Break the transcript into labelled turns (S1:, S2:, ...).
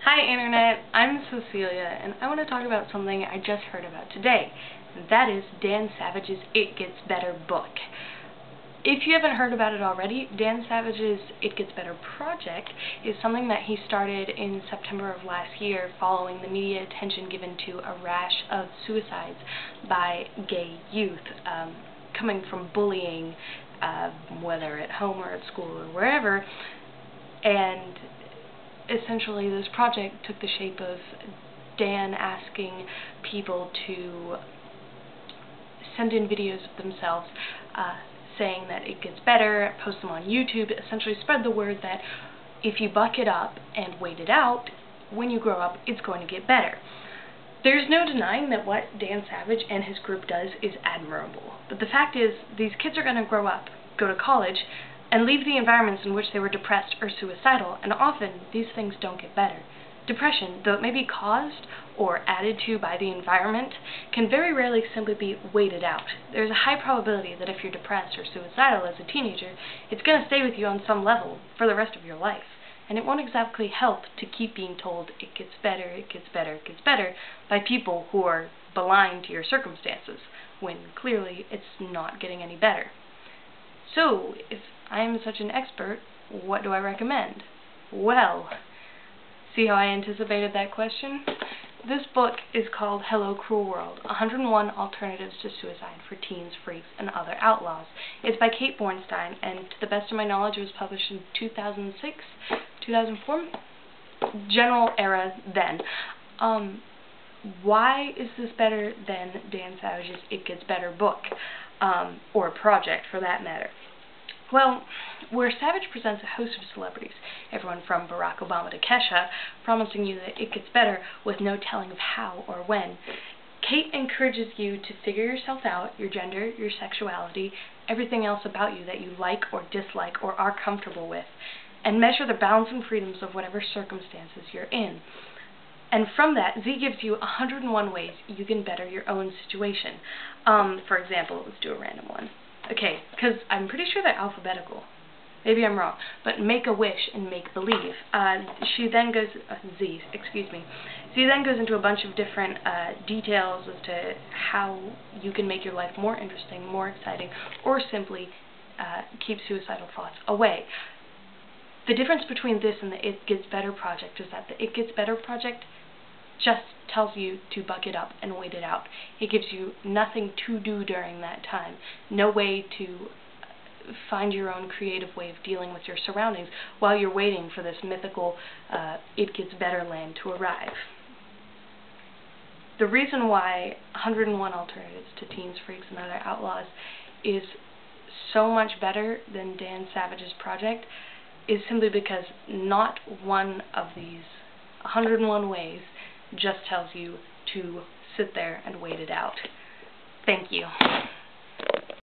S1: Hi Internet, I'm Cecilia, and I want to talk about something I just heard about today, and that is Dan Savage's It Gets Better book. If you haven't heard about it already, Dan Savage's It Gets Better project is something that he started in September of last year following the media attention given to a rash of suicides by gay youth, coming from bullying, whether at home or at school or wherever, and essentially this project took the shape of Dan asking people to send in videos of themselves saying that it gets better, post them on YouTube, essentially spread the word that if you buck it up and wait it out, when you grow up, it's going to get better. There's no denying that what Dan Savage and his group does is admirable, but the fact is these kids are going to grow up, go to college, and leave the environments in which they were depressed or suicidal, and often these things don't get better. Depression, though it may be caused or added to by the environment, can very rarely simply be waited out. There's a high probability that if you're depressed or suicidal as a teenager, it's going to stay with you on some level for the rest of your life. And it won't exactly help to keep being told it gets better, it gets better, it gets better by people who are blind to your circumstances, when clearly it's not getting any better. So, if I am such an expert, what do I recommend? Well, see how I anticipated that question? This book is called Hello Cruel World, 101 Alternatives to Suicide for Teens, Freaks, and Other Outlaws. It's by Kate Bornstein, and to the best of my knowledge, it was published in 2006, 2004? General era then. Why is this better than Dan Savage's It Gets Better book? Or project, for that matter? Well, where Savage presents a host of celebrities, everyone from Barack Obama to Kesha, promising you that it gets better with no telling of how or when, Kate encourages you to figure yourself out, your gender, your sexuality, everything else about you that you like or dislike or are comfortable with, and measure the bounds and freedoms of whatever circumstances you're in. And from that, Z gives you 101 ways you can better your own situation. For example, let's do a random one. Okay, because I'm pretty sure they're alphabetical. Maybe I'm wrong. But make a wish and make believe. She then goes, Z then goes into a bunch of different details as to how you can make your life more interesting, more exciting, or simply keep suicidal thoughts away. The difference between this and the It Gets Better project is that the It Gets Better project just tells you to buck it up and wait it out. It gives you nothing to do during that time, no way to find your own creative way of dealing with your surroundings while you're waiting for this mythical It Gets Better land to arrive. The reason why 101 Alternatives to Teens, Freaks, and Other Outlaws is so much better than Dan Savage's project is simply because not one of these 101 ways just tells you to sit there and wait it out. Thank you.